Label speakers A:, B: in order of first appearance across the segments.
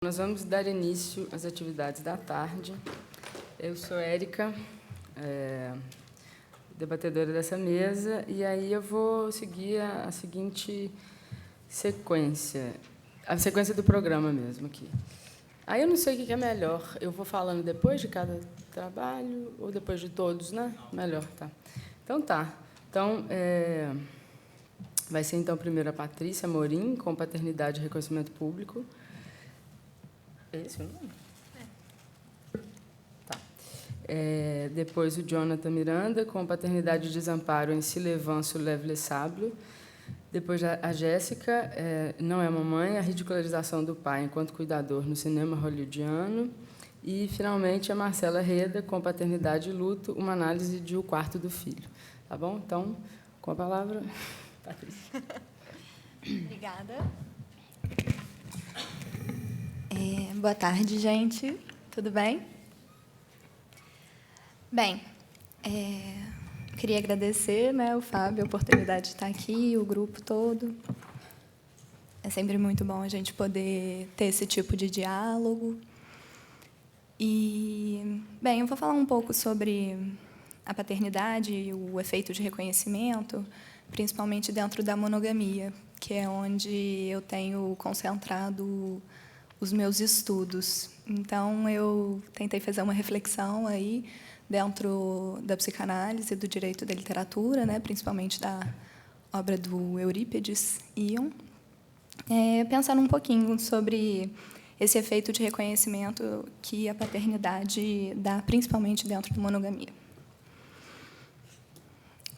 A: Nós vamos dar início às atividades da tarde. Eu sou Érica, debatedora dessa mesa, e aí eu vou seguir a seguinte sequência, a sequência do programa mesmo aqui. Aí eu não sei o que é melhor, eu vou falando depois de cada trabalho ou depois de todos, né? Melhor, tá. Então, tá. Então, vai ser, então, primeiro a Patrícia Morim, com Paternidade e Reconhecimento Público. É esse o nome? Tá. Depois o Jonathan Miranda, com Paternidade e Desamparo em Se Levant sur l'Ève Sable. Depois a Jéssica, Não é Mamãe, a ridicularização do pai enquanto cuidador no cinema hollywoodiano. E, finalmente, a Marcela Reda, com Paternidade e Luto, uma análise de O Quarto do Filho. Tá bom? Então, com a palavra, Patrícia.
B: Obrigada. Boa tarde, gente. Tudo bem? Bem, queria agradecer, o Fábio, a oportunidade de estar aqui, o grupo todo. É sempre muito bom a gente poder ter esse tipo de diálogo. E, bem, eu vou falar um pouco sobre a paternidade e o efeito de reconhecimento, principalmente dentro da monogamia, que é onde eu tenho concentrado os meus estudos. Então, eu tentei fazer uma reflexão aí dentro da psicanálise, do direito da literatura, principalmente da obra do Eurípides Ion, pensando um pouquinho sobre esse efeito de reconhecimento que a paternidade dá, principalmente dentro da monogamia.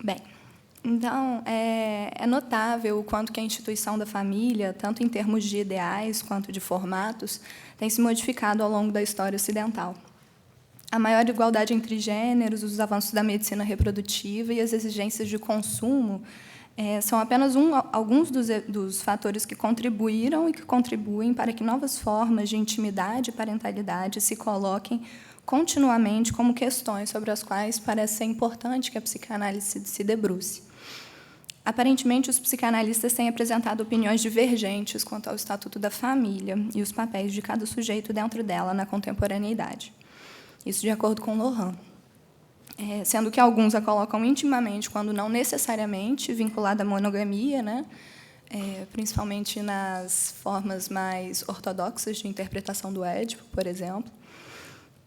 B: Bem, então, é notável o quanto que a instituição da família, tanto em termos de ideais quanto de formatos, tem se modificado ao longo da história ocidental. A maior igualdade entre gêneros, os avanços da medicina reprodutiva e as exigências de consumo são apenas alguns dos fatores que contribuíram e que contribuem para que novas formas de intimidade e parentalidade se coloquem continuamente como questões sobre as quais parece ser importante que a psicanálise se debruce. Aparentemente, os psicanalistas têm apresentado opiniões divergentes quanto ao estatuto da família e os papéis de cada sujeito dentro dela na contemporaneidade. Isso de acordo com Lohan. Sendo que alguns a colocam intimamente, quando não necessariamente vinculada à monogamia, principalmente nas formas mais ortodoxas de interpretação do Édipo, por exemplo,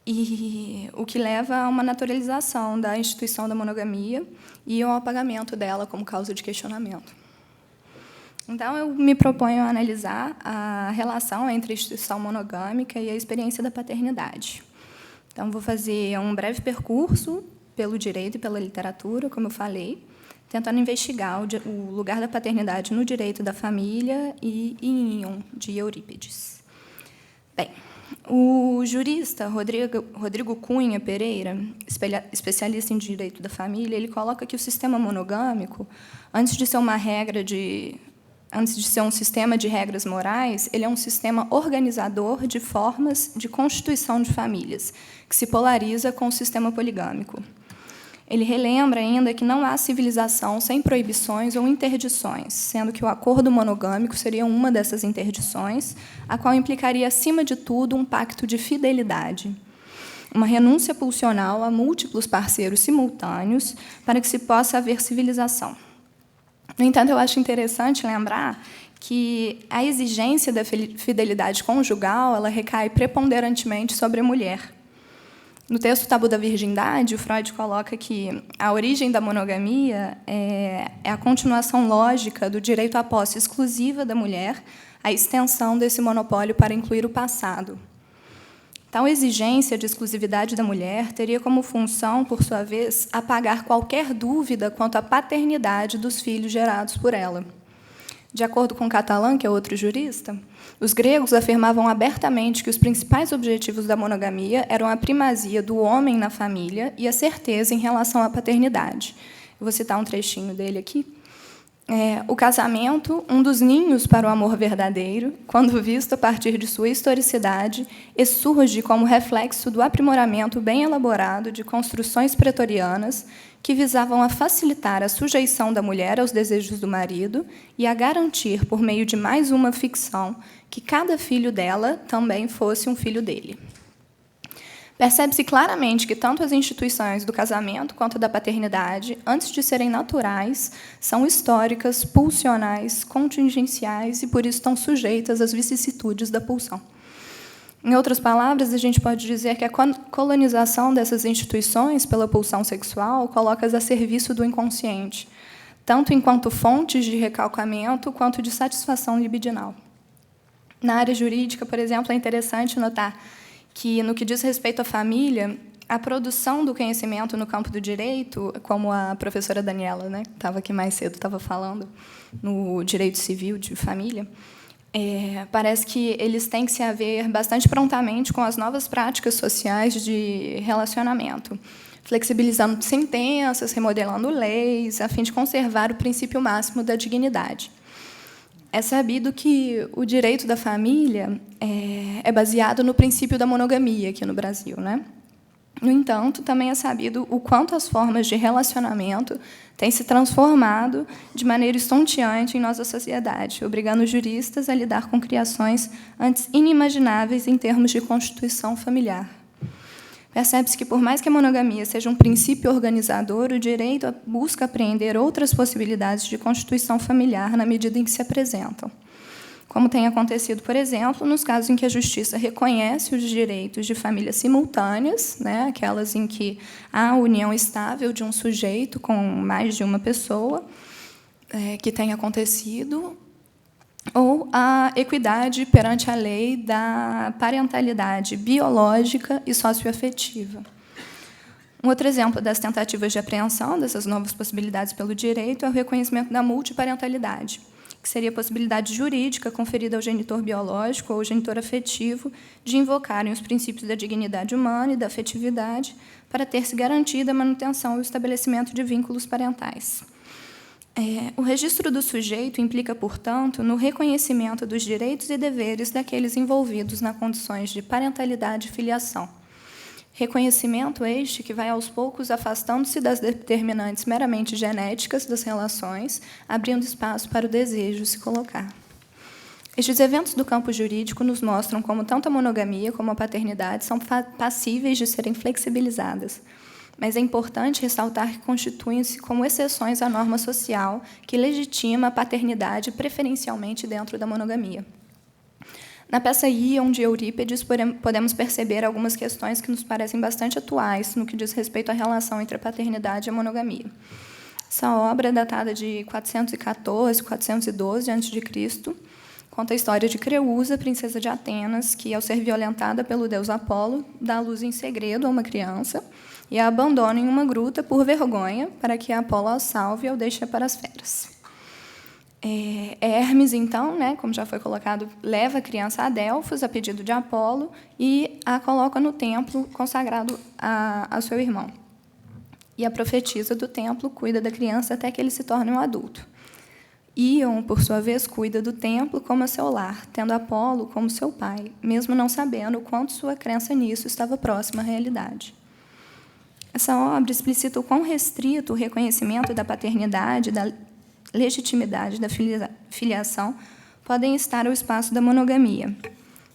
B: e o que leva a uma naturalização da instituição da monogamia e ao apagamento dela como causa de questionamento. Então, eu me proponho a analisar a relação entre a instituição monogâmica e a experiência da paternidade. Então, vou fazer um breve percurso pelo direito e pela literatura, como eu falei, tentando investigar o lugar da paternidade no direito da família e em Ion, de Eurípides. Bem, o jurista Rodrigo Cunha Pereira, especialista em direito da família, ele coloca que o sistema monogâmico, antes de ser um sistema de regras morais, ele é um sistema organizador de formas de constituição de famílias, que se polariza com o sistema poligâmico. Ele relembra ainda que não há civilização sem proibições ou interdições, sendo que o acordo monogâmico seria uma dessas interdições, a qual implicaria, acima de tudo, um pacto de fidelidade, uma renúncia pulsional a múltiplos parceiros simultâneos para que se possa haver civilização. No entanto, eu acho interessante lembrar que a exigência da fidelidade conjugal ela recai preponderantemente sobre a mulher. No texto Tabu da Virgindade, o Freud coloca que a origem da monogamia é a continuação lógica do direito à posse exclusiva da mulher, a extensão desse monopólio para incluir o passado. Tal exigência de exclusividade da mulher teria como função, por sua vez, apagar qualquer dúvida quanto à paternidade dos filhos gerados por ela. De acordo com Catalan, que é outro jurista, os gregos afirmavam abertamente que os principais objetivos da monogamia eram a primazia do homem na família e a certeza em relação à paternidade. Eu vou citar um trechinho dele aqui. O casamento, um dos ninhos para o amor verdadeiro, quando visto a partir de sua historicidade, surge como reflexo do aprimoramento bem elaborado de construções pretorianas que visavam a facilitar a sujeição da mulher aos desejos do marido e a garantir, por meio de mais uma ficção, que cada filho dela também fosse um filho dele. Percebe-se claramente que tanto as instituições do casamento quanto da paternidade, antes de serem naturais, são históricas, pulsionais, contingenciais e, por isso, estão sujeitas às vicissitudes da pulsão. Em outras palavras, a gente pode dizer que a colonização dessas instituições pela pulsão sexual coloca-as a serviço do inconsciente, tanto enquanto fontes de recalcamento quanto de satisfação libidinal. Na área jurídica, por exemplo, é interessante notar que, no que diz respeito à família, a produção do conhecimento no campo do direito, como a professora Daniela, que estava aqui mais cedo, estava falando, no direito civil de família, parece que eles têm que se haver bastante prontamente com as novas práticas sociais de relacionamento, flexibilizando sentenças, remodelando leis, a fim de conservar o princípio máximo da dignidade. É sabido que o direito da família é baseado no princípio da monogamia aqui no Brasil, No entanto, também é sabido o quanto as formas de relacionamento têm se transformado de maneira estonteante em nossa sociedade, obrigando os juristas a lidar com criações antes inimagináveis em termos de constituição familiar. Percebe-se que, por mais que a monogamia seja um princípio organizador, o direito busca apreender outras possibilidades de constituição familiar na medida em que se apresentam, como tem acontecido, por exemplo, nos casos em que a Justiça reconhece os direitos de famílias simultâneas, aquelas em que há a união estável de um sujeito com mais de uma pessoa, que tem acontecido, ou a equidade perante a lei da parentalidade biológica e socioafetiva. Um outro exemplo das tentativas de apreensão dessas novas possibilidades pelo direito é o reconhecimento da multiparentalidade, que seria a possibilidade jurídica conferida ao genitor biológico ou ao genitor afetivo de invocarem os princípios da dignidade humana e da afetividade para ter-se garantida a manutenção e o estabelecimento de vínculos parentais. O registro do sujeito implica, portanto, no reconhecimento dos direitos e deveres daqueles envolvidos nas condições de parentalidade e filiação. Reconhecimento este que vai, aos poucos, afastando-se das determinantes meramente genéticas das relações, abrindo espaço para o desejo se colocar. Estes eventos do campo jurídico nos mostram como tanto a monogamia como a paternidade são passíveis de serem flexibilizadas, mas é importante ressaltar que constituem-se como exceções à norma social que legitima a paternidade preferencialmente dentro da monogamia. Na peça Ion, de Eurípides, podemos perceber algumas questões que nos parecem bastante atuais no que diz respeito à relação entre a paternidade e a monogamia. Essa obra, datada de 414, 412 a.C., conta a história de Creusa, princesa de Atenas, que, ao ser violentada pelo deus Apolo, dá à luz em segredo a uma criança e a abandona em uma gruta por vergonha, para que Apolo a salve e a deixe para as feras. Hermes, então, como já foi colocado, leva a criança a Delfos, a pedido de Apolo, e a coloca no templo consagrado a seu irmão. E a profetisa do templo cuida da criança até que ele se torne um adulto. Íon, por sua vez, cuida do templo como a seu lar, tendo Apolo como seu pai, mesmo não sabendo o quanto sua crença nisso estava próxima à realidade. Essa obra explicita o quão restrito o reconhecimento da paternidade, da legitimidade da filiação podem estar ao espaço da monogamia.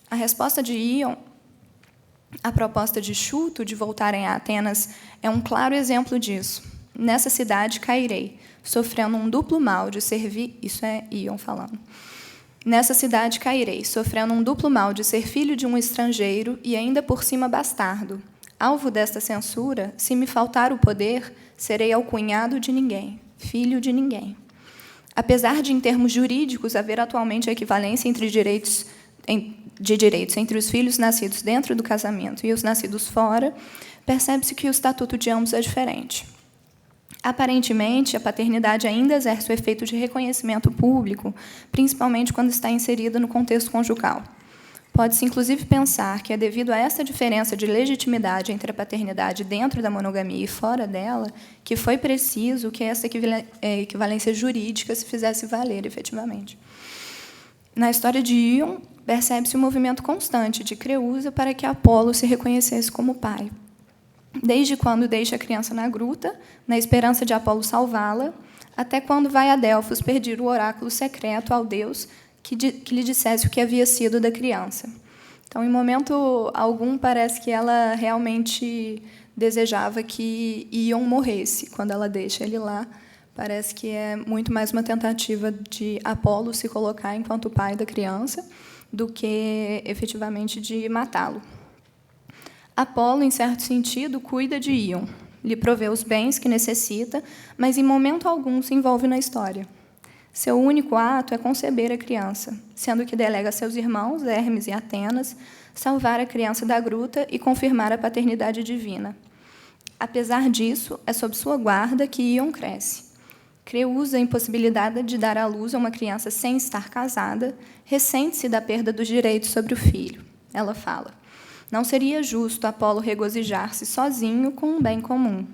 B: A resposta de Íon à proposta de Chuto de voltarem a Atenas é um claro exemplo disso. Nessa cidade cairei, sofrendo um duplo mal de servir... Isso é Íon falando. Nessa cidade cairei, sofrendo um duplo mal de ser filho de um estrangeiro e ainda por cima bastardo. Alvo desta censura, se me faltar o poder, serei alcunhado de ninguém, filho de ninguém. Apesar de, em termos jurídicos, haver atualmente a equivalência entre direitos entre os filhos nascidos dentro do casamento e os nascidos fora, percebe-se que o estatuto de ambos é diferente. Aparentemente, a paternidade ainda exerce o efeito de reconhecimento público, principalmente quando está inserida no contexto conjugal. Pode-se, inclusive, pensar que é devido a essa diferença de legitimidade entre a paternidade dentro da monogamia e fora dela que foi preciso que essa equivalência jurídica se fizesse valer, efetivamente. Na história de Ion, percebe-se um movimento constante de Creusa para que Apolo se reconhecesse como pai. Desde quando deixa a criança na gruta, na esperança de Apolo salvá-la, até quando vai a Delfos pedir o oráculo secreto ao deus que lhe dissesse o que havia sido da criança. Então, em momento algum, parece que ela realmente desejava que Ion morresse quando ela deixa ele lá. Parece que é muito mais uma tentativa de Apolo se colocar enquanto pai da criança do que, efetivamente, de matá-lo. Apolo, em certo sentido, cuida de Ion, lhe provê os bens que necessita, mas, em momento algum, se envolve na história. Seu único ato é conceber a criança, sendo que delega a seus irmãos, Hermes e Atenas, salvar a criança da gruta e confirmar a paternidade divina. Apesar disso, é sob sua guarda que Ion cresce. Creusa, a impossibilidade de dar à luz a uma criança sem estar casada, ressente-se da perda dos direitos sobre o filho. Ela fala: não seria justo Apolo regozijar-se sozinho com um bem comum.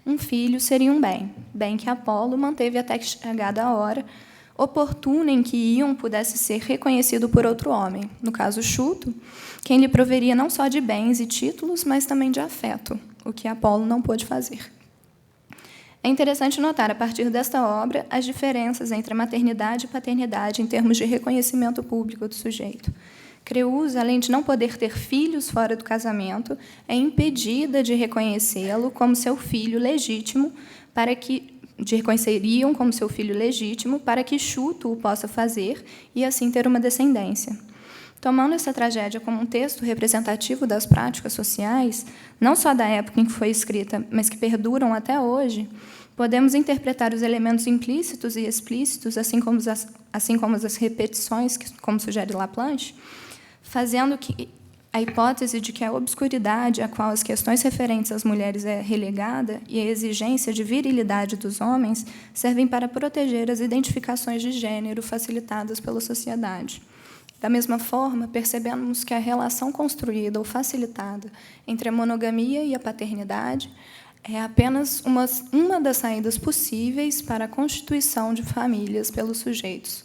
B: Um filho seria um bem que Apolo manteve até que chegada a hora oportuna em que Ion pudesse ser reconhecido por outro homem, no caso Chuto, quem lhe proveria não só de bens e títulos, mas também de afeto, o que Apolo não pôde fazer. É interessante notar, a partir desta obra, as diferenças entre a maternidade e paternidade em termos de reconhecimento público do sujeito. Creusa, além de não poder ter filhos fora do casamento, é impedida de reconhecê-lo como seu filho legítimo, de reconheceriam como seu filho legítimo, para que Chuto o possa fazer e, assim, ter uma descendência. Tomando essa tragédia como um texto representativo das práticas sociais, não só da época em que foi escrita, mas que perduram até hoje, podemos interpretar os elementos implícitos e explícitos, assim como as repetições, como sugere Laplanche, fazendo que a hipótese de que a obscuridade a qual as questões referentes às mulheres é relegada e a exigência de virilidade dos homens servem para proteger as identificações de gênero facilitadas pela sociedade. Da mesma forma, percebemos que a relação construída ou facilitada entre a monogamia e a paternidade é apenas uma das saídas possíveis para a constituição de famílias pelos sujeitos.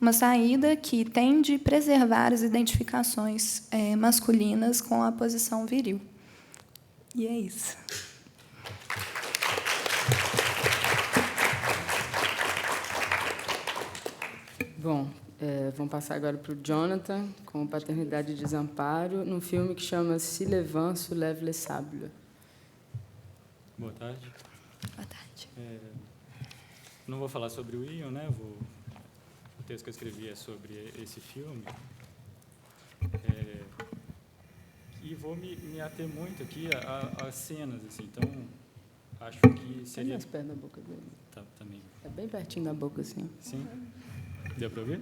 B: Uma saída que tende a preservar as identificações masculinas com a posição viril. E é isso.
A: Bom, vamos passar agora para o Jonathan, com Paternidade e Desamparo, num filme que chama Si le vent soulève les sables.
C: Boa tarde.
B: Boa tarde.
C: Não vou falar sobre o Ion, né? O texto que eu escrevi é sobre esse filme. E vou me ater muito aqui às cenas, assim. Então, acho que seria...
A: Tem mais perto da boca dele.
C: Tá, também.
A: É bem pertinho da boca, assim.
C: Sim? Deu para ouvir?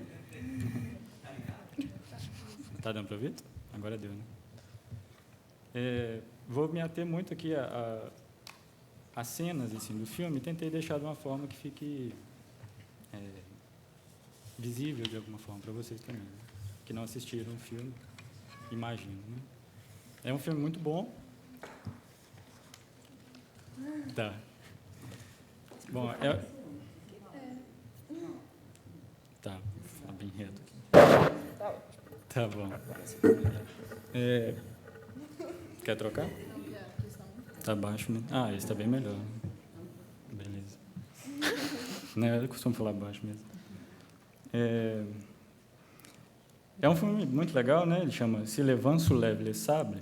C: Tá dando para ouvir? Agora deu, né? Vou me ater muito aqui às cenas, assim, do filme e tentei deixar de uma forma que fique visível, de alguma forma, para vocês também, né? Que não assistiram o filme, imagino, né? É um filme muito bom. Tá. Bom, tá, vou falar bem reto aqui. Tá bom. Quer trocar? Tá baixo, né? Ah, esse tá bem melhor. Beleza. Né, eu costumo falar baixo mesmo. É um filme muito legal, né? Ele chama Si le vent soulève les sables,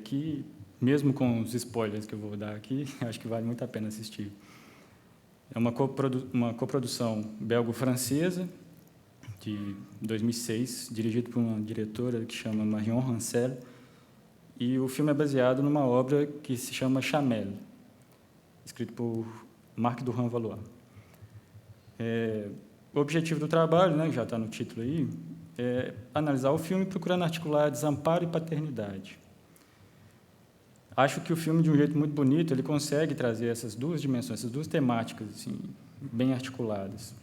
C: que, mesmo com os spoilers que eu vou dar aqui, acho que vale muito a pena assistir. É uma coprodução belgo-francesa, de 2006, dirigido por uma diretora que chama Marion Rancel, e o filme é baseado numa obra que se chama Chamelle, escrito por Marc Durand Valois. O objetivo do trabalho, né, já está no título aí, é analisar o filme procurando articular desamparo e paternidade. Acho que o filme, de um jeito muito bonito, ele consegue trazer essas duas dimensões, essas duas temáticas, assim, bem articuladas.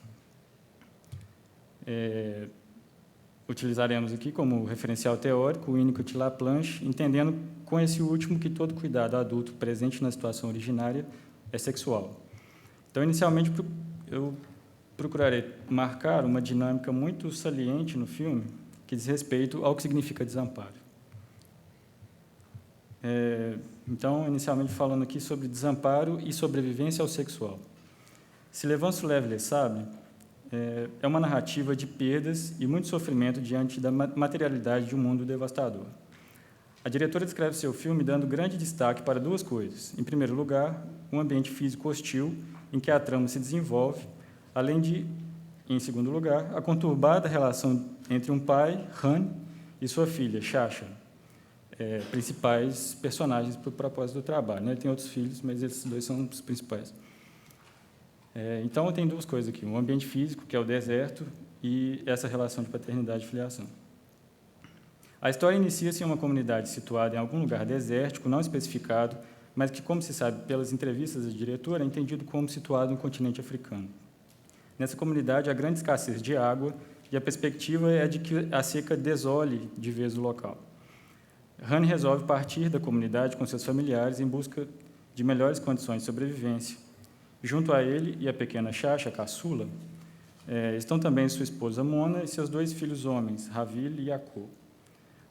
C: utilizaremos aqui como referencial teórico o Winnicott e Laplanche, entendendo com esse último que todo cuidado adulto presente na situação originária é sexual. Então, inicialmente, eu procurarei marcar uma dinâmica muito saliente no filme que diz respeito ao que significa desamparo. Então, inicialmente falando aqui sobre desamparo e sobrevivência ao sexual. Se Levan-Soulève sabe, é uma narrativa de perdas e muito sofrimento diante da materialidade de um mundo devastador. A diretora descreve seu filme dando grande destaque para duas coisas. Em primeiro lugar, um ambiente físico hostil em que a trama se desenvolve, além de, em segundo lugar, a conturbada relação entre um pai, Han, e sua filha, Shasha, principais personagens para o propósito do trabalho. Ele tem outros filhos, mas esses dois são os principais. Então, tem duas coisas aqui, um ambiente físico, que é o deserto, e essa relação de paternidade e filiação. A história inicia-se em uma comunidade situada em algum lugar desértico, não especificado, mas que, como se sabe pelas entrevistas da diretora, é entendido como situado no continente africano. Nessa comunidade, há grande escassez de água e a perspectiva é de que a seca desole de vez o local. Han resolve partir da comunidade com seus familiares em busca de melhores condições de sobrevivência. Junto a ele e a pequena Shasha, caçula, estão também sua esposa Mona e seus dois filhos homens, Ravil e Yako.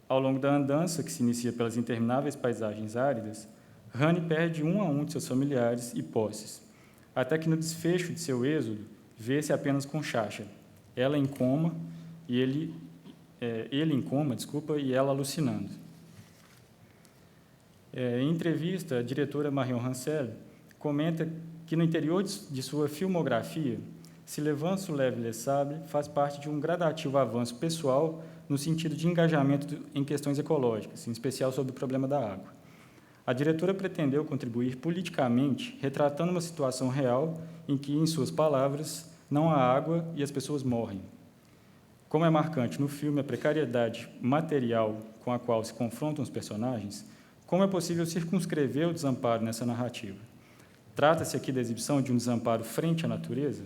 C: Ao longo da andança, que se inicia pelas intermináveis paisagens áridas, Rani perde um a um de seus familiares e posses, até que no desfecho de seu êxodo, vê-se apenas com Shasha, ela em coma e ele em coma, e ela alucinando. Em entrevista, a diretora Marion Hansel comenta que no interior de sua filmografia, Se Levan-Soulève faz parte de um gradativo avanço pessoal no sentido de engajamento em questões ecológicas, em especial sobre o problema da água. A diretora pretendeu contribuir politicamente, retratando uma situação real em que, em suas palavras, não há água e as pessoas morrem. Como é marcante no filme a precariedade material com a qual se confrontam os personagens, como é possível circunscrever o desamparo nessa narrativa? Trata-se aqui da exibição de um desamparo frente à natureza?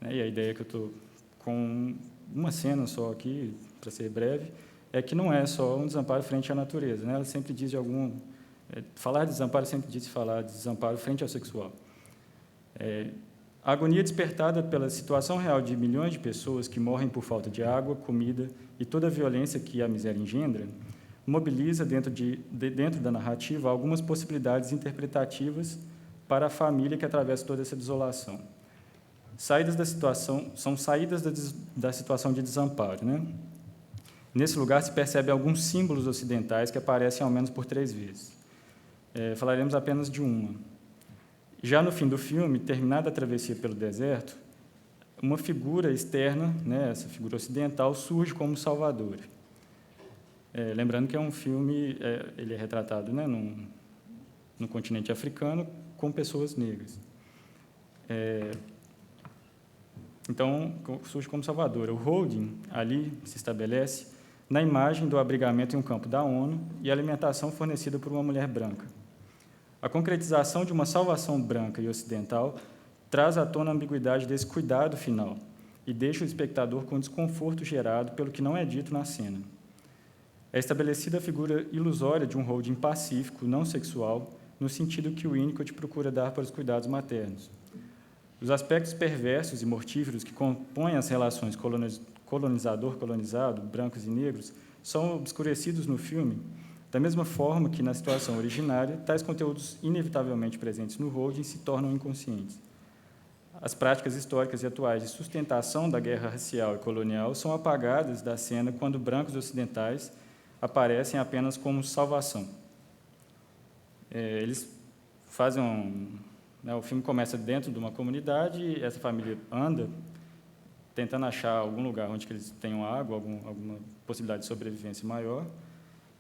C: E a ideia que eu estou com uma cena só aqui, para ser breve, é que não é só um desamparo frente à natureza. Ela sempre diz falar de desamparo sempre diz falar de desamparo frente ao sexual. A agonia despertada pela situação real de milhões de pessoas que morrem por falta de água, comida e toda a violência que a miséria engendra, mobiliza dentro da narrativa algumas possibilidades interpretativas para a família que atravessa toda essa desolação. São saídas da situação de desamparo. Nesse lugar se percebe alguns símbolos ocidentais que aparecem ao menos por 3 vezes. Falaremos apenas de uma. Já no fim do filme, terminada a travessia pelo deserto, uma figura externa, essa figura ocidental, surge como salvadora. Lembrando que é um filme, ele é retratado no continente africano com pessoas negras. Então, surge como salvadora. O holding ali se estabelece na imagem do abrigamento em um campo da ONU e a alimentação fornecida por uma mulher branca. A concretização de uma salvação branca e ocidental traz à tona a ambiguidade desse cuidado final e deixa o espectador com desconforto gerado pelo que não é dito na cena. É estabelecida a figura ilusória de um holding pacífico, não sexual, no sentido que o Winnicott procura dar para os cuidados maternos. Os aspectos perversos e mortíferos que compõem as relações colonizador-colonizado, brancos e negros, são obscurecidos no filme, da mesma forma que, na situação originária, tais conteúdos inevitavelmente presentes no holding se tornam inconscientes. As práticas históricas e atuais de sustentação da guerra racial e colonial são apagadas da cena quando brancos ocidentais aparecem apenas como salvação. Eles fazem o filme começa dentro de uma comunidade e essa família anda tentando achar algum lugar onde que eles tenham água, alguma possibilidade de sobrevivência maior,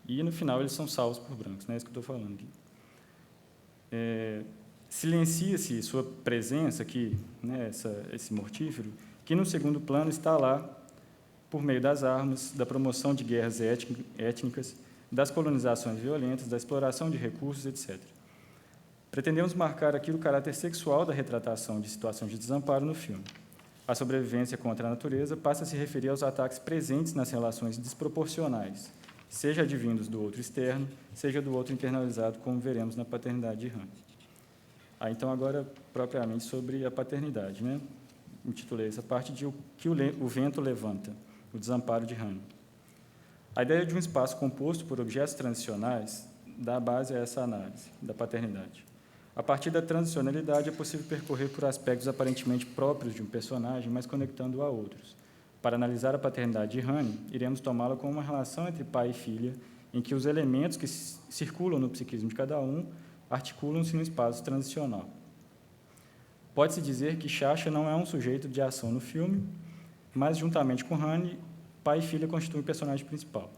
C: e, no final, eles são salvos por brancos. É isso que eu estou falando aqui. Silencia-se sua presença aqui, esse mortífero, que, no segundo plano, está lá por meio das armas, da promoção de guerras étnicas, das colonizações violentas, da exploração de recursos, etc. Pretendemos marcar aqui o caráter sexual da retratação de situações de desamparo no filme. A sobrevivência contra a natureza passa a se referir aos ataques presentes nas relações desproporcionais, seja advindos do outro externo, seja do outro internalizado, como veremos na paternidade de Hane. Então, agora, propriamente, sobre a paternidade, né? Intitulei essa parte de O que o vento levanta, o desamparo de Hane. A ideia de um espaço composto por objetos transicionais dá base a essa análise da paternidade. A partir da transicionalidade, é possível percorrer por aspectos aparentemente próprios de um personagem, mas conectando-o a outros. Para analisar a paternidade de Hane, iremos tomá-la como uma relação entre pai e filha, em que os elementos que circulam no psiquismo de cada um articulam-se no espaço transicional. Pode-se dizer que Sasha não é um sujeito de ação no filme, mas, juntamente com Hane, pai e filha constituem o personagem principal.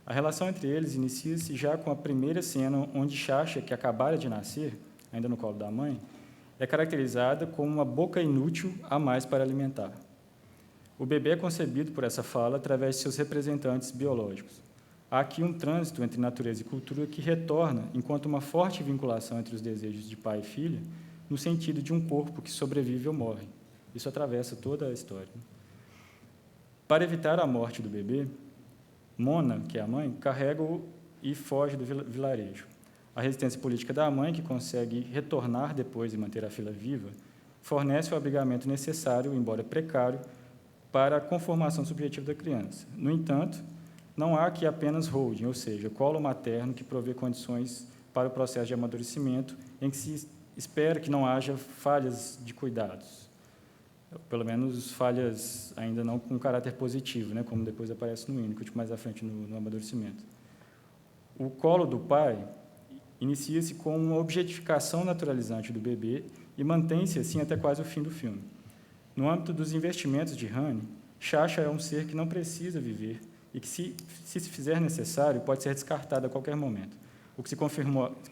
C: A relação entre eles inicia-se já com a primeira cena, onde Sasha, que acabara de nascer, ainda no colo da mãe, é caracterizada como uma boca inútil a mais para alimentar. O bebê é concebido por essa fala através de seus representantes biológicos. Há aqui um trânsito entre natureza e cultura que retorna, enquanto uma forte vinculação entre os desejos de pai e filha, no sentido de um corpo que sobrevive ou morre. Isso atravessa toda a história. Para evitar a morte do bebê, Mona, que é a mãe, carrega-o e foge do vilarejo. A resistência política da mãe, que consegue retornar depois e manter a filha viva, fornece o abrigamento necessário, embora precário, para a conformação subjetiva da criança. No entanto, não há aqui apenas holding, ou seja, colo materno que provê condições para o processo de amadurecimento, em que se espera que não haja falhas de cuidados, pelo menos falhas ainda não com caráter positivo, né, como depois aparece no Winnicott, mais à frente no amadurecimento. O colo do pai inicia-se com uma objetificação naturalizante do bebê e mantém-se assim até quase o fim do filme. No âmbito dos investimentos de Hane, Sasha é um ser que não precisa viver e que, se fizer necessário, pode ser descartado a qualquer momento, o que se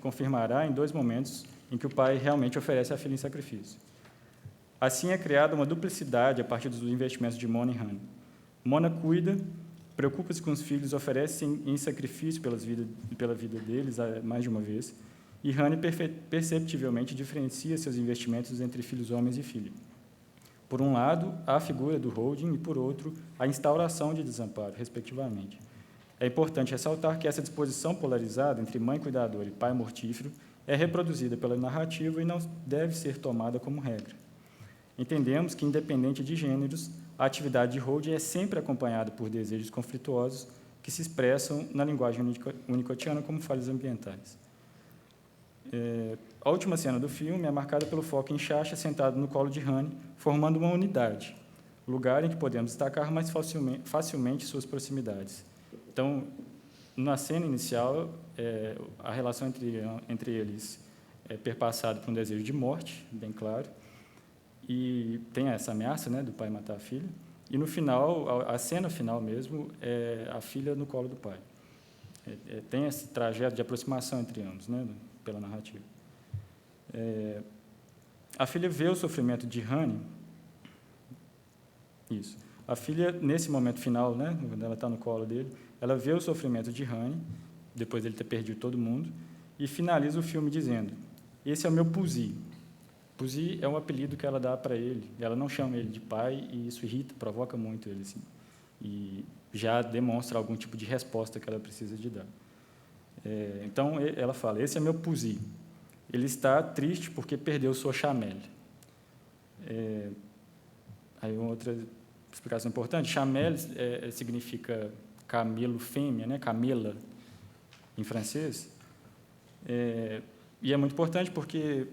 C: confirmará em 2 momentos em que o pai realmente oferece a filha em sacrifício. Assim é criada uma duplicidade a partir dos investimentos de Mona e Hane. Mona cuida, preocupa-se com os filhos, oferece em sacrifício pela vida deles mais de uma vez, e Hane perceptivelmente diferencia seus investimentos entre filhos homens e filha. Por um lado, a figura do holding e, por outro, a instauração de desamparo, respectivamente. É importante ressaltar que essa disposição polarizada entre mãe cuidadora e pai mortífero é reproduzida pela narrativa e não deve ser tomada como regra. Entendemos que, independente de gêneros, a atividade de holding é sempre acompanhada por desejos conflituosos que se expressam na linguagem winnicottiana como falhas ambientais. A última cena do filme é marcada pelo foco em Sasha sentado no colo de Hane, formando uma unidade, lugar em que podemos destacar mais facilmente suas proximidades. Então, na cena inicial, a relação entre eles é perpassada por um desejo de morte, bem claro, e tem essa ameaça, né, do pai matar a filha, e no final, a cena final mesmo, é a filha no colo do pai. Tem esse trajeto de aproximação entre ambos, né, pela narrativa. A filha vê o sofrimento de Hane. Isso. A filha, nesse momento final, né, quando ela está no colo dele, ela vê o sofrimento de Hane, depois dele ter perdido todo mundo, e finaliza o filme dizendo: esse é o meu Pussy. Pussy é um apelido que ela dá para ele. Ela não chama ele de pai, e isso irrita, provoca muito ele, assim, e já demonstra algum tipo de resposta que ela precisa de dar. Então, ela fala: esse é meu Pussy. Ele está triste porque perdeu sua chamelle. Aí uma outra explicação importante: chamelle significa camelo fêmea, né? Camela, em francês. E é muito importante porque,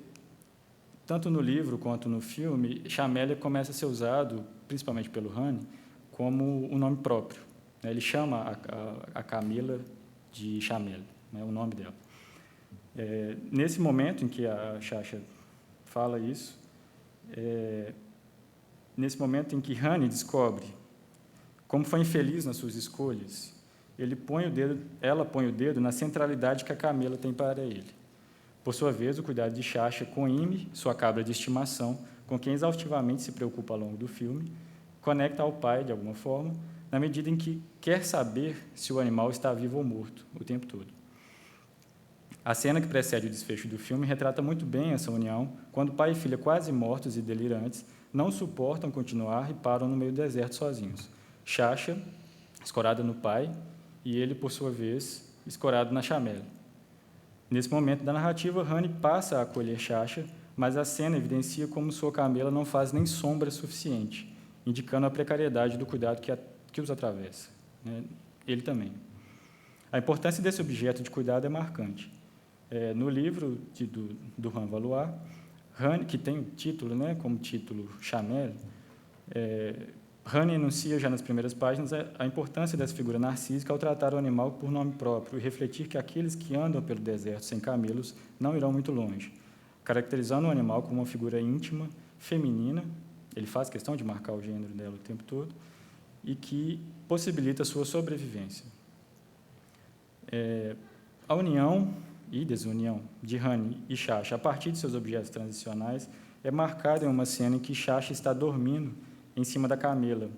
C: tanto no livro quanto no filme, chamelle começa a ser usado, principalmente pelo Hane, como um nome próprio. Ele chama a Camila de chamelle, né? O nome dela. Nesse momento em que a Sasha fala isso, nesse momento em que Hane descobre como foi infeliz nas suas escolhas, ela põe o dedo na centralidade que a Camila tem para ele. Por sua vez, o cuidado de Sasha com Ime, sua cabra de estimação, com quem exaustivamente se preocupa ao longo do filme, conecta ao pai, de alguma forma, na medida em que quer saber se o animal está vivo ou morto o tempo todo. A cena que precede o desfecho do filme retrata muito bem essa união, quando pai e filha, quase mortos e delirantes, não suportam continuar e param no meio do deserto sozinhos. Shasha, escorada no pai, e ele, por sua vez, escorado na Chamele. Nesse momento da narrativa, Honey passa a acolher Shasha, mas a cena evidencia como sua camela não faz nem sombra suficiente, indicando a precariedade do cuidado que os atravessa. Ele também. A importância desse objeto de cuidado é marcante. No livro do Han Valois, Honey, que tem título, como título Chamele, Honey enuncia já nas primeiras páginas a importância dessa figura narcísica ao tratar o animal por nome próprio e refletir que aqueles que andam pelo deserto sem camelos não irão muito longe, caracterizando o animal como uma figura íntima, feminina, ele faz questão de marcar o gênero dela o tempo todo, e que possibilita a sua sobrevivência. A união e desunião de Honey e Shasha, a partir de seus objetos transicionais, é marcada em uma cena em que Shasha está dormindo em cima da camela,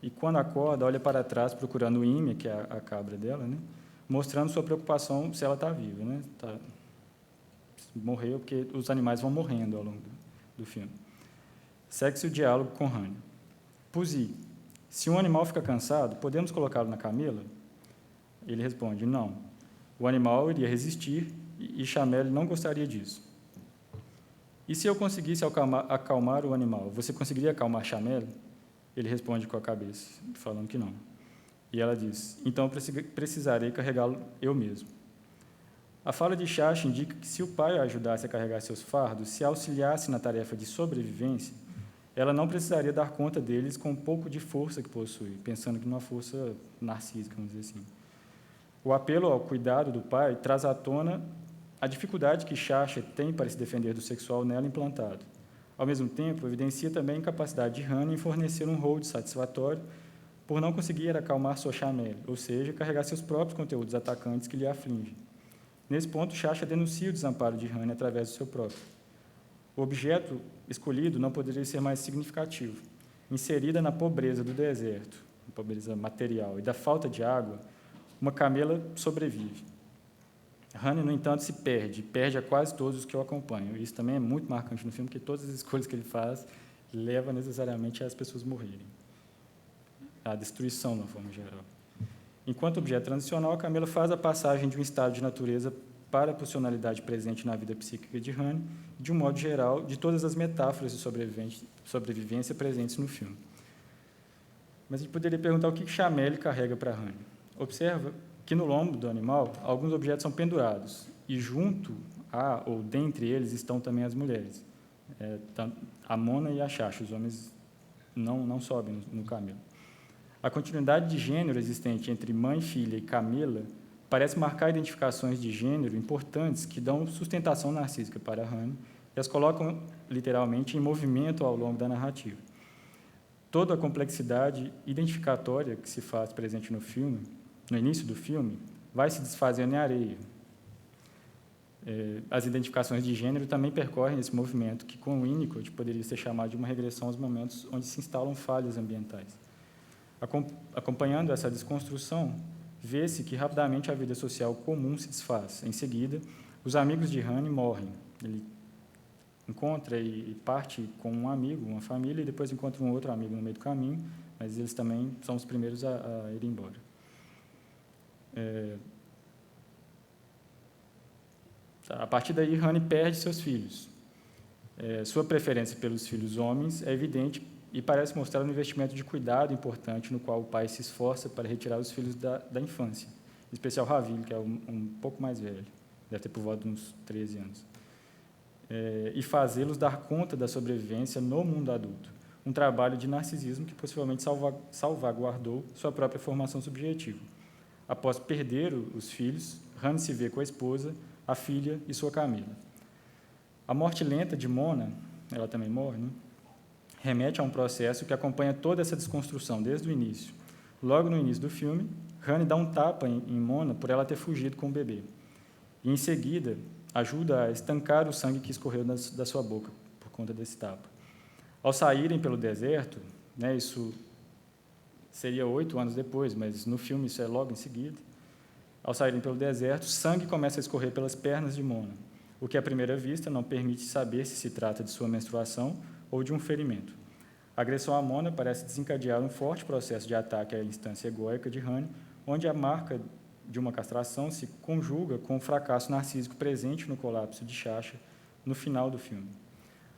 C: e quando acorda, olha para trás procurando o Ymir, que é a cabra dela, mostrando sua preocupação se ela está viva. Morreu, porque os animais vão morrendo ao longo do filme. Segue-se o diálogo com Honey. Pussy, se um animal fica cansado, podemos colocá-lo na camela? Ele responde, não. O animal iria resistir e Chamele não gostaria disso. E se eu conseguisse acalmar o animal, você conseguiria acalmar Chamele? Ele responde com a cabeça, falando que não. E ela diz, então eu precisarei carregá-lo eu mesmo. A fala de Shasha indica que se o pai a ajudasse a carregar seus fardos, se auxiliasse na tarefa de sobrevivência, ela não precisaria dar conta deles com um pouco de força que possui, pensando que numa força narcísica, vamos dizer assim. O apelo ao cuidado do pai traz à tona a dificuldade que Shasha tem para se defender do sexual nela implantado. Ao mesmo tempo, evidencia também a incapacidade de Honey em fornecer um hold satisfatório por não conseguir acalmar sua Chamele, ou seja, carregar seus próprios conteúdos atacantes que lhe afligem. Nesse ponto, Shasha denuncia o desamparo de Honey através do seu próprio. O objeto escolhido não poderia ser mais significativo. Inserida na pobreza do deserto, a pobreza material, e da falta de água, uma camela sobrevive. Honey, no entanto, se perde a quase todos os que o acompanham. Isso também é muito marcante no filme, porque todas as escolhas que ele faz levam necessariamente as pessoas morrerem. A destruição, de uma forma geral. Enquanto objeto transicional, a camela faz a passagem de um estado de natureza para a pulsionalidade presente na vida psíquica de Honey, de um modo geral, de todas as metáforas de sobrevivência presentes no filme. Mas a gente poderia perguntar o que Chamele carrega para Honey. Observa que no lombo do animal, alguns objetos são pendurados, e junto a ou dentre eles estão também as mulheres. A Mona e a Shasha, os homens não sobem no camelo. A continuidade de gênero existente entre mãe, filha e camela parece marcar identificações de gênero importantes que dão sustentação narcísica para Honey e as colocam, literalmente, em movimento ao longo da narrativa. Toda a complexidade identificatória que se faz presente no filme, no início do filme, vai se desfazendo em areia. As identificações de gênero também percorrem esse movimento, que, com o Winnicott, poderia ser chamado de uma regressão aos momentos onde se instalam falhas ambientais. Acompanhando essa desconstrução, vê-se que rapidamente a vida social comum se desfaz. Em seguida, os amigos de Honey morrem. Ele encontra e parte com um amigo, uma família, e depois encontra um outro amigo no meio do caminho, mas eles também são os primeiros a ir embora. A partir daí, Honey perde seus filhos. Sua preferência pelos filhos homens é evidente e parece mostrar um investimento de cuidado importante no qual o pai se esforça para retirar os filhos da infância, em especial Ravil, que é um pouco mais velho, deve ter por volta de uns 13 anos, e fazê-los dar conta da sobrevivência no mundo adulto, um trabalho de narcisismo que possivelmente salvaguardou sua própria formação subjetiva. Após perder os filhos, Honey se vê com a esposa, a filha e sua camela. A morte lenta de Mona, ela também morre, remete a um processo que acompanha toda essa desconstrução desde o início. Logo no início do filme, Honey dá um tapa em Mona por ela ter fugido com o bebê. E, em seguida, ajuda a estancar o sangue que escorreu da sua boca por conta desse tapa. Ao saírem pelo deserto, isso seria 8 anos depois, mas no filme isso é logo em seguida, ao saírem pelo deserto, sangue começa a escorrer pelas pernas de Mona, o que, à primeira vista, não permite saber se se trata de sua menstruação ou de um ferimento. A agressão à Mona parece desencadear um forte processo de ataque à instância egóica de Honey, onde a marca de uma castração se conjuga com o fracasso narcísico presente no colapso de Sasha no final do filme.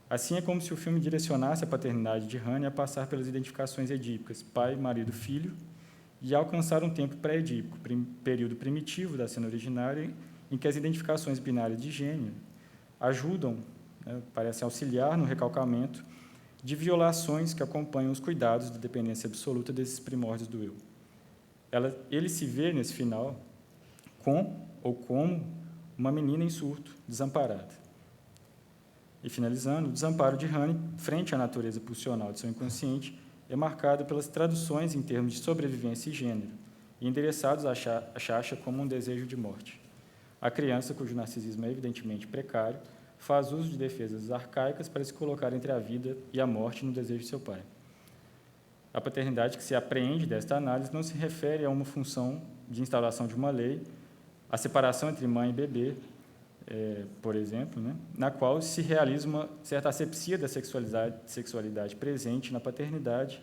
C: Assim, é como se o filme direcionasse a paternidade de Honey a passar pelas identificações edípicas, pai, marido, filho, e alcançar um tempo pré-edípico, período primitivo da cena originária, em que as identificações binárias de gênero ajudam, parecem auxiliar no recalcamento de violações que acompanham os cuidados da dependência absoluta desses primórdios do eu. Ele se vê, nesse final, com ou como uma menina em surto, desamparada. E, finalizando, o desamparo de Honey, frente à natureza pulsional de seu inconsciente, é marcado pelas traduções em termos de sobrevivência e gênero, e endereçados a Sasha como um desejo de morte. A criança, cujo narcisismo é evidentemente precário, faz uso de defesas arcaicas para se colocar entre a vida e a morte no desejo de seu pai. A paternidade que se apreende desta análise não se refere a uma função de instalação de uma lei, a separação entre mãe e bebê, por exemplo, na qual se realiza uma certa asepsia da sexualidade presente na paternidade,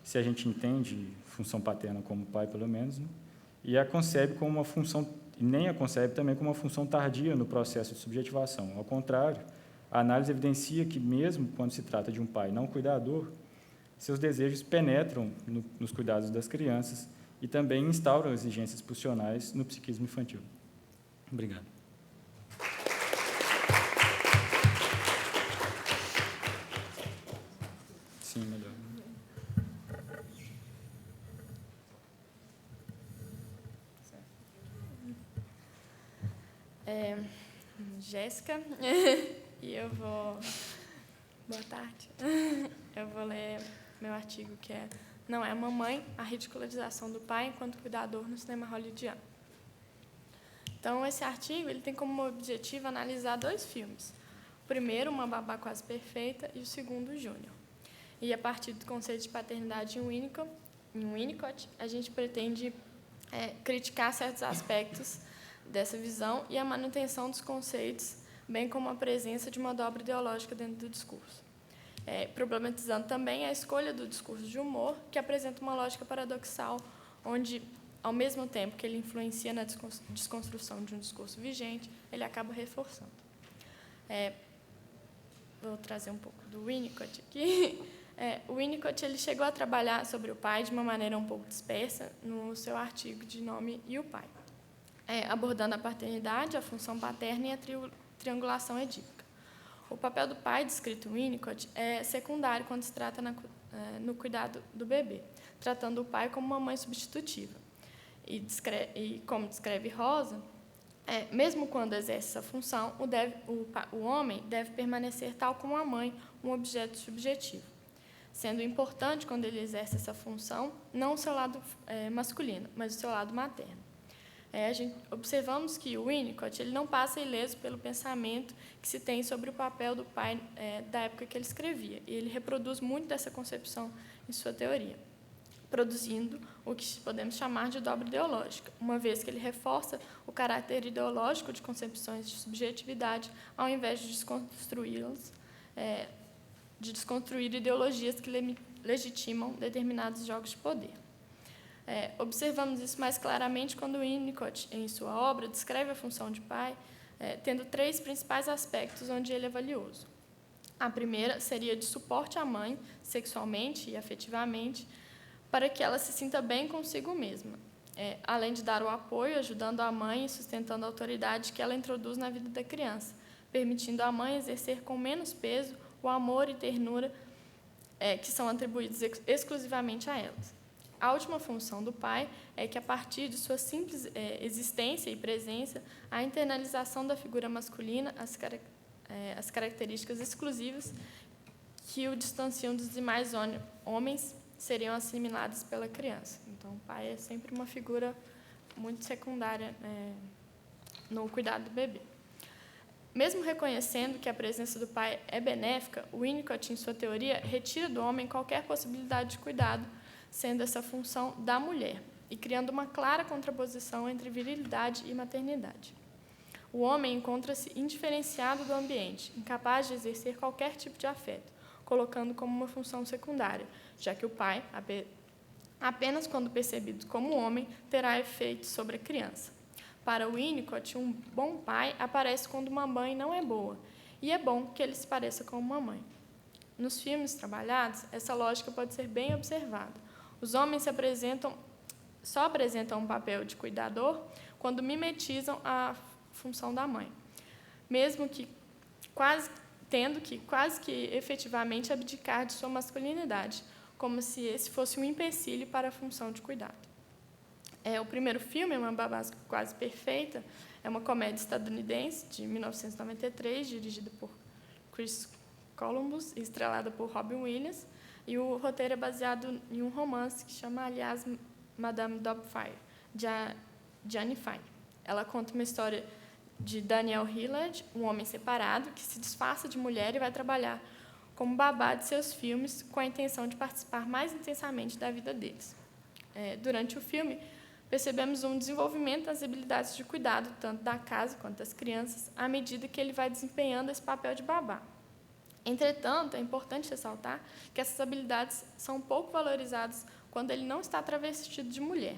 C: se a gente entende função paterna como pai, pelo menos, e a concebe como uma função, nem a concebe também como uma função tardia no processo de subjetivação. Ao contrário, a análise evidencia que, mesmo quando se trata de um pai não cuidador, seus desejos penetram nos cuidados das crianças e também instauram exigências pulsionais no psiquismo infantil. Obrigado. Sim, melhor.
D: Jéssica, e eu vou... Boa tarde. Eu vou ler meu artigo que é Não é a Mamãe, a ridicularização do pai enquanto cuidador no cinema hollywoodiano. Então, esse artigo ele tem como objetivo analisar 2 filmes. O primeiro, Uma Babá Quase Perfeita, e o segundo, Júnior. E, a partir do conceito de paternidade em Winnicott, a gente pretende criticar certos aspectos dessa visão e a manutenção dos conceitos, bem como a presença de uma dobra ideológica dentro do discurso. Problematizando também a escolha do discurso de humor, que apresenta uma lógica paradoxal, onde, ao mesmo tempo que ele influencia na desconstrução de um discurso vigente, ele acaba reforçando. Vou trazer um pouco do Winnicott aqui. O Winnicott ele chegou a trabalhar sobre o pai de uma maneira um pouco dispersa no seu artigo de nome E o Pai, abordando a paternidade, a função paterna e a triangulação edípica. O papel do pai, descrito em Winnicott, é secundário quando se trata no cuidado do bebê, tratando o pai como uma mãe substitutiva. E como descreve Rosa, mesmo quando exerce essa função, o homem deve permanecer tal como a mãe, um objeto subjetivo, sendo importante, quando ele exerce essa função, não o seu lado masculino, mas o seu lado materno. Observamos que o Winnicott ele não passa ileso pelo pensamento que se tem sobre o papel do pai da época que ele escrevia, e ele reproduz muito dessa concepção em sua teoria, produzindo o que podemos chamar de dobra ideológica, uma vez que ele reforça o caráter ideológico de concepções de subjetividade, ao invés de desconstruí-las, de desconstruir ideologias que legitimam determinados jogos de poder. Observamos isso mais claramente quando Winnicott, em sua obra, descreve a função de pai, tendo 3 principais aspectos onde ele é valioso. A primeira seria de suporte à mãe, sexualmente e afetivamente, para que ela se sinta bem consigo mesma, além de dar o apoio, ajudando a mãe e sustentando a autoridade que ela introduz na vida da criança, permitindo à mãe exercer com menos peso o amor e ternura que são atribuídos exclusivamente a elas. A última função do pai é que, a partir de sua simples existência e presença, a internalização da figura masculina, as características exclusivas que o distanciam dos demais homens seriam assimiladas pela criança. Então, o pai é sempre uma figura muito secundária no cuidado do bebê. Mesmo reconhecendo que a presença do pai é benéfica, Winnicott, em sua teoria, retira do homem qualquer possibilidade de cuidado, sendo essa função da mulher, e criando uma clara contraposição entre virilidade e maternidade. O homem encontra-se indiferenciado do ambiente, incapaz de exercer qualquer tipo de afeto, colocando como uma função secundária, já que o pai, apenas quando percebido como homem, terá efeito sobre a criança. Para Winnicott, um bom pai aparece quando uma mãe não é boa, e é bom que ele se pareça com uma mãe. Nos filmes trabalhados, essa lógica pode ser bem observada. Os homens só apresentam um papel de cuidador quando mimetizam a função da mãe, mesmo que quase que efetivamente abdicar de sua masculinidade, como se esse fosse um empecilho para a função de cuidado. O primeiro filme, Uma Babá Quase Perfeita, é uma comédia estadunidense de 1993, dirigida por Chris Columbus e estrelada por Robin Williams, e o roteiro é baseado em um romance que chama, aliás, Madame Doubtfire, de Anne Fine. Ela conta uma história de Daniel Hillard, um homem separado que se disfarça de mulher e vai trabalhar como babá de seus filhos com a intenção de participar mais intensamente da vida deles. Durante o filme, percebemos um desenvolvimento das habilidades de cuidado, tanto da casa quanto das crianças, à medida que ele vai desempenhando esse papel de babá. Entretanto, é importante ressaltar que essas habilidades são pouco valorizadas quando ele não está travestido de mulher.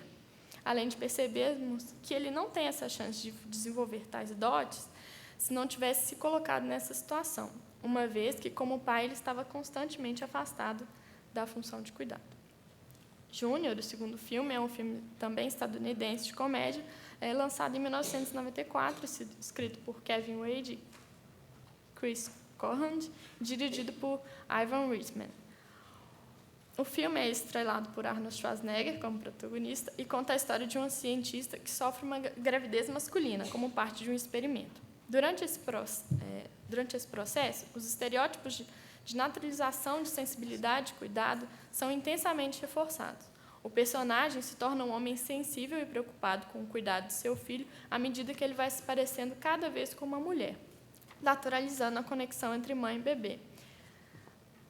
D: Além de percebermos que ele não tem essa chance de desenvolver tais dotes se não tivesse se colocado nessa situação, uma vez que, como pai, ele estava constantemente afastado da função de cuidado. Júnior, o segundo filme, é um filme também estadunidense de comédia, lançado em 1994, escrito por Kevin Wade e Chris Corrand, dirigido por Ivan Reitman. O filme é estrelado por Arnold Schwarzenegger como protagonista e conta a história de uma cientista que sofre uma gravidez masculina como parte de um experimento. Durante esse processo, os estereótipos de naturalização de sensibilidade e cuidado são intensamente reforçados. O personagem se torna um homem sensível e preocupado com o cuidado de seu filho à medida que ele vai se parecendo cada vez com uma mulher, naturalizando a conexão entre mãe e bebê,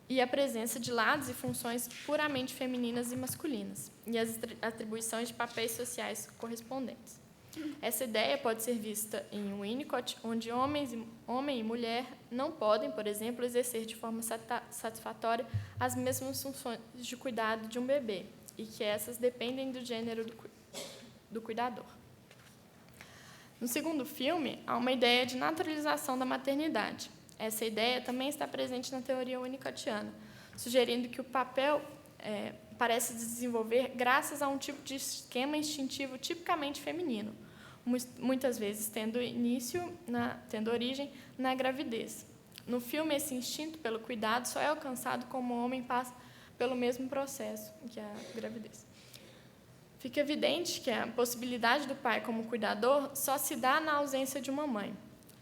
D: e a presença de lados e funções puramente femininas e masculinas, e as atribuições de papéis sociais correspondentes. Essa ideia pode ser vista em Winnicott, onde homem e mulher não podem, por exemplo, exercer de forma satisfatória as mesmas funções de cuidado de um bebê, e que essas dependem do gênero do cuidador. No segundo filme, há uma ideia de naturalização da maternidade. Essa ideia também está presente na teoria winnicottiana, sugerindo que o papel parece desenvolver graças a um tipo de esquema instintivo tipicamente feminino, muitas vezes tendo origem na gravidez. No filme, esse instinto pelo cuidado só é alcançado como o homem passa pelo mesmo processo que a gravidez. Fica evidente que a possibilidade do pai como cuidador só se dá na ausência de uma mãe.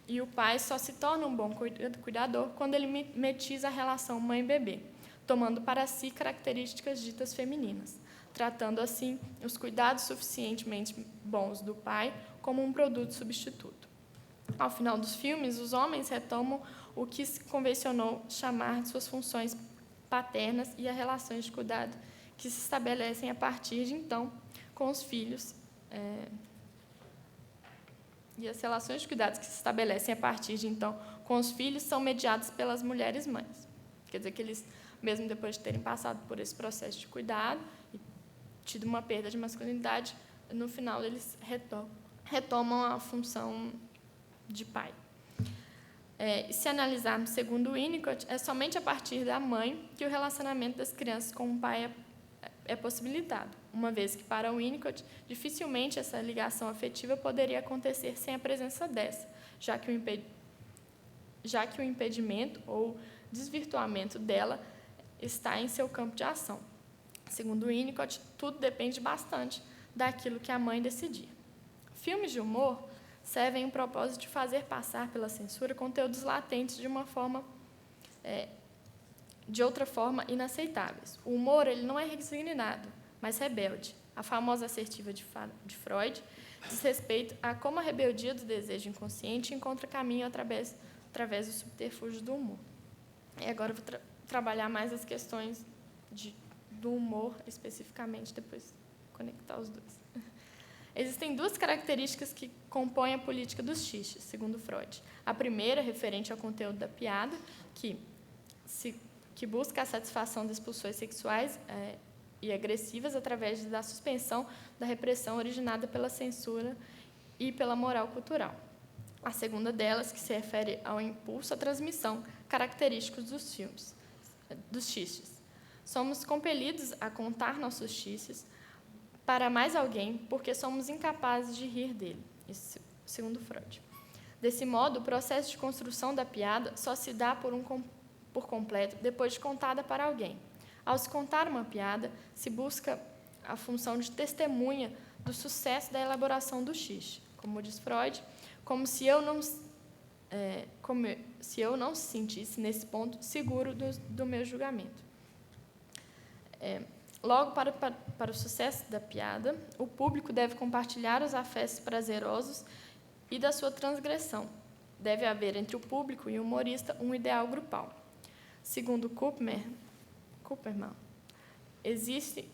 D: E o pai só se torna um bom cuidador quando ele mimetiza a relação mãe-bebê, tomando para si características ditas femininas, tratando assim os cuidados suficientemente bons do pai como um produto substituto. Ao final dos filmes, os homens retomam o que se convencionou chamar de suas funções paternas e as relações de cuidado que se estabelecem a partir de então com os filhos. E as relações de cuidados que se estabelecem a partir de então com os filhos são mediadas pelas mulheres mães. Quer dizer que eles, mesmo depois de terem passado por esse processo de cuidado e tido uma perda de masculinidade, no final eles retomam a função de pai. Se analisarmos segundo Winnicott, é somente a partir da mãe que o relacionamento das crianças com o pai é possibilitado, uma vez que, para Winnicott, dificilmente essa ligação afetiva poderia acontecer sem a presença dessa, já que o impedimento ou desvirtuamento dela está em seu campo de ação. Segundo Winnicott, tudo depende bastante daquilo que a mãe decidir. Filmes de humor servem o propósito de fazer passar pela censura conteúdos latentes de outra forma inaceitáveis. O humor ele não é resignado, mas rebelde. A famosa assertiva de Freud diz respeito a como a rebeldia do desejo inconsciente encontra caminho através do subterfúgio do humor. E agora eu vou trabalhar mais as questões do humor, especificamente, depois conectar os dois. Existem duas características que compõem a política dos xixes, segundo Freud. A primeira, referente ao conteúdo da piada, que se que busca a satisfação das pulsões sexuais e agressivas através da suspensão da repressão originada pela censura e pela moral cultural. A segunda delas, que se refere ao impulso à transmissão, característicos dos filmes, dos xixes. Somos compelidos a contar nossos xixes para mais alguém porque somos incapazes de rir dele, isso segundo Freud. Desse modo, o processo de construção da piada só se dá por completo depois de contada para alguém. Ao se contar uma piada, se busca a função de testemunha do sucesso da elaboração do xixi. Como diz Freud, como se eu não se sentisse, nesse ponto, seguro do meu julgamento. Logo, para o sucesso da piada, o público deve compartilhar os afetos prazerosos e da sua transgressão. Deve haver entre o público e o humorista um ideal grupal. Segundo Kupperman, existe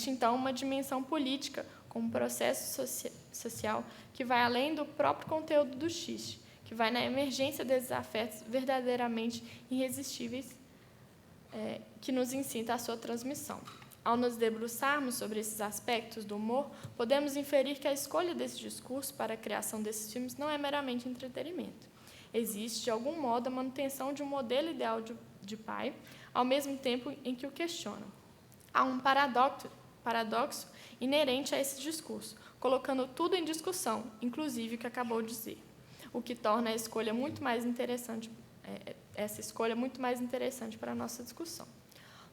D: então uma dimensão política como processo social que vai além do próprio conteúdo do xixi, que vai na emergência desses afetos verdadeiramente irresistíveis que nos incita à sua transmissão. Ao nos debruçarmos sobre esses aspectos do humor, podemos inferir que a escolha desse discurso para a criação desses filmes não é meramente entretenimento. Existe, de algum modo, a manutenção de um modelo ideal de pai, ao mesmo tempo em que o questionam. Há um paradoxo inerente a esse discurso, colocando tudo em discussão, inclusive o que acabou de dizer, o que torna essa escolha muito mais interessante para a nossa discussão.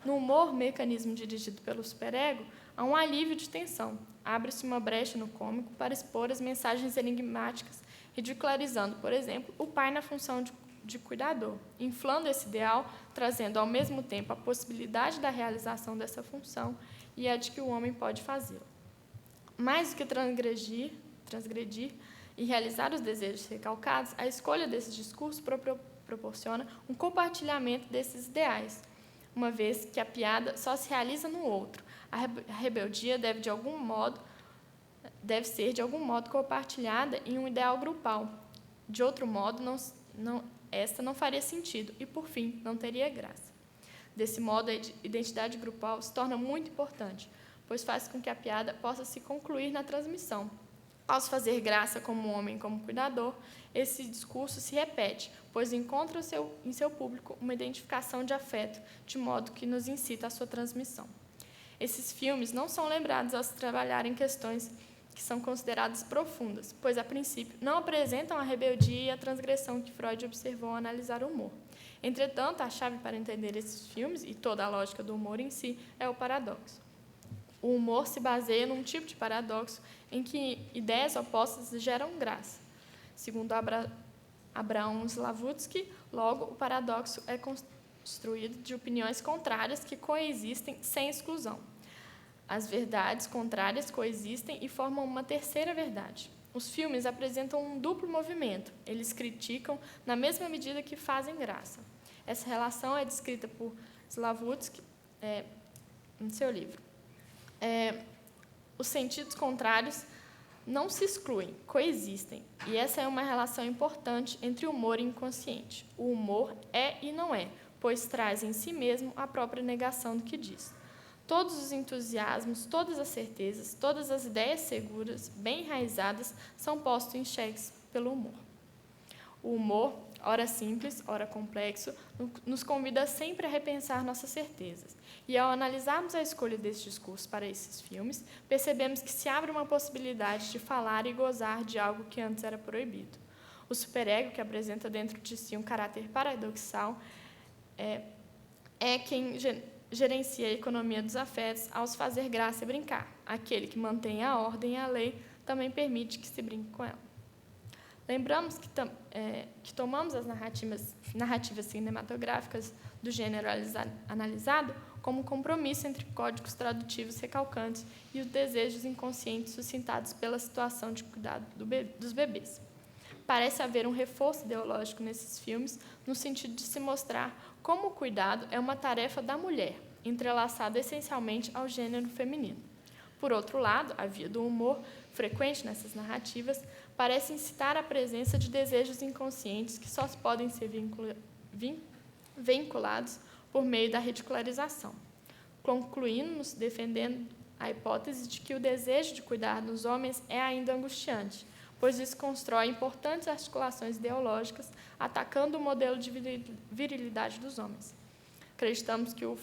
D: No humor, mecanismo dirigido pelo superego, há um alívio de tensão. Abre-se uma brecha no cômico para expor as mensagens enigmáticas, ridicularizando, por exemplo, o pai na função de cuidador, inflando esse ideal, trazendo ao mesmo tempo a possibilidade da realização dessa função e a de que o homem pode fazê-lo. Mais do que transgredir e realizar os desejos recalcados, a escolha desse discurso proporciona um compartilhamento desses ideais, uma vez que a piada só se realiza no outro. A rebeldia deve ser, de algum modo, compartilhada em um ideal grupal. De outro modo, esta não faria sentido e, por fim, não teria graça. Desse modo, a identidade grupal se torna muito importante, pois faz com que a piada possa se concluir na transmissão. Ao se fazer graça como homem e como cuidador, esse discurso se repete, pois encontra em seu público uma identificação de afeto, de modo que nos incita à sua transmissão. Esses filmes não são lembrados ao se trabalhar em questões que são consideradas profundas, pois, a princípio, não apresentam a rebeldia e a transgressão que Freud observou ao analisar o humor. Entretanto, a chave para entender esses filmes e toda a lógica do humor em si é o paradoxo. O humor se baseia num tipo de paradoxo em que ideias opostas geram graça. Segundo Abraham Slavutsky, logo, o paradoxo é construído de opiniões contrárias que coexistem sem exclusão. As verdades contrárias coexistem e formam uma terceira verdade. Os filmes apresentam um duplo movimento. Eles criticam na mesma medida que fazem graça. Essa relação é descrita por Slavutsky em seu livro. Os sentidos contrários não se excluem, coexistem. E essa é uma relação importante entre humor e inconsciente. O humor é e não é, pois traz em si mesmo a própria negação do que diz. Todos os entusiasmos, todas as certezas, todas as ideias seguras, bem enraizadas, são postos em xeque pelo humor. O humor, ora simples, ora complexo, nos convida sempre a repensar nossas certezas. E, ao analisarmos a escolha desse discurso para esses filmes, percebemos que se abre uma possibilidade de falar e gozar de algo que antes era proibido. O superego, que apresenta dentro de si um caráter paradoxal, é quem gerencia a economia dos afetos ao se fazer graça e brincar. Aquele que mantém a ordem e a lei também permite que se brinque com ela. Lembramos que tomamos as narrativas cinematográficas do gênero analisado como compromisso entre códigos tradutivos recalcantes e os desejos inconscientes suscitados pela situação de cuidado dos bebês. Parece haver um reforço ideológico nesses filmes, no sentido de se mostrar como o cuidado é uma tarefa da mulher, entrelaçada essencialmente ao gênero feminino. Por outro lado, a via do humor, frequente nessas narrativas, parece incitar a presença de desejos inconscientes que só podem ser vinculados por meio da ridicularização. Concluímos defendendo a hipótese de que o desejo de cuidar dos homens é ainda angustiante, pois isso constrói importantes articulações ideológicas, atacando o modelo de virilidade dos homens. Acreditamos que os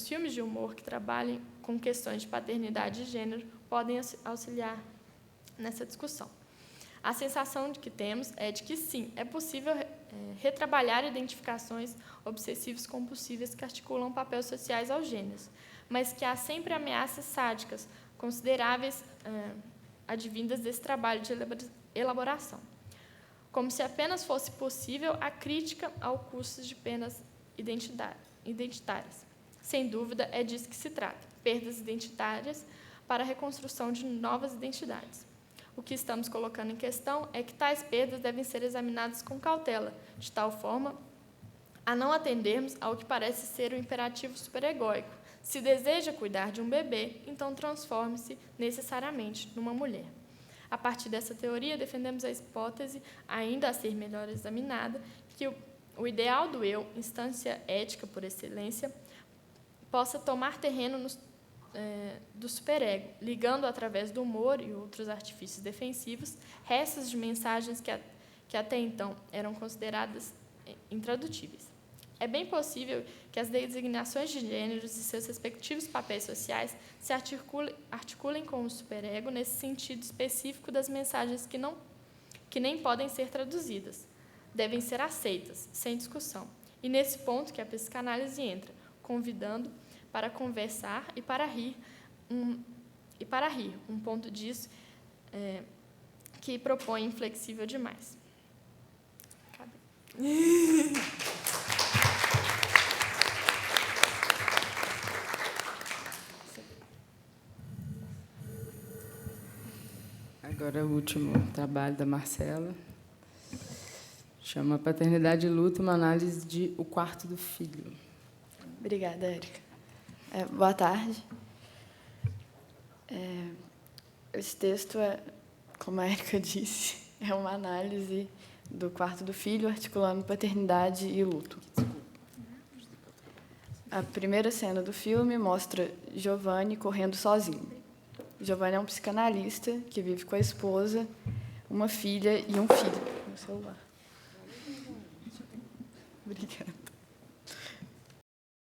D: filmes de humor que trabalhem com questões de paternidade e gênero podem auxiliar nessa discussão. A sensação que temos é de que, sim, é possível retrabalhar identificações obsessivas compulsivas que articulam papéis sociais aos gêneros, mas que há sempre ameaças sádicas consideráveis advindas desse trabalho de elaboração. Como se apenas fosse possível a crítica ao custo de penas identitárias. Sem dúvida, é disso que se trata, perdas identitárias para a reconstrução de novas identidades. O que estamos colocando em questão é que tais perdas devem ser examinadas com cautela, de tal forma a não atendermos ao que parece ser o imperativo superegóico. Se deseja cuidar de um bebê, então transforme-se necessariamente numa mulher. A partir dessa teoria, defendemos a hipótese, ainda a ser melhor examinada, que o ideal do eu, instância ética por excelência, possa tomar terreno do superego, ligando através do humor e outros artifícios defensivos restos de mensagens que até então eram consideradas intradutíveis. É bem possível que as designações de gêneros e seus respectivos papéis sociais se articulem com o superego nesse sentido específico das mensagens que nem podem ser traduzidas, devem ser aceitas, sem discussão. E nesse ponto que a psicanálise entra, convidando para conversar e para rir, um ponto disso que propõe inflexível demais.
A: Agora o último trabalho da Marcela. Chama Paternidade e Luto, uma análise de O Quarto do Filho.
E: Obrigada, Érica. Boa tarde. Esse texto, como a Érica disse, é uma análise do quarto do filho, articulando paternidade e luto. A primeira cena do filme mostra Giovanni correndo sozinho. Giovanni é um psicanalista que vive com a esposa, uma filha e um filho. No celular.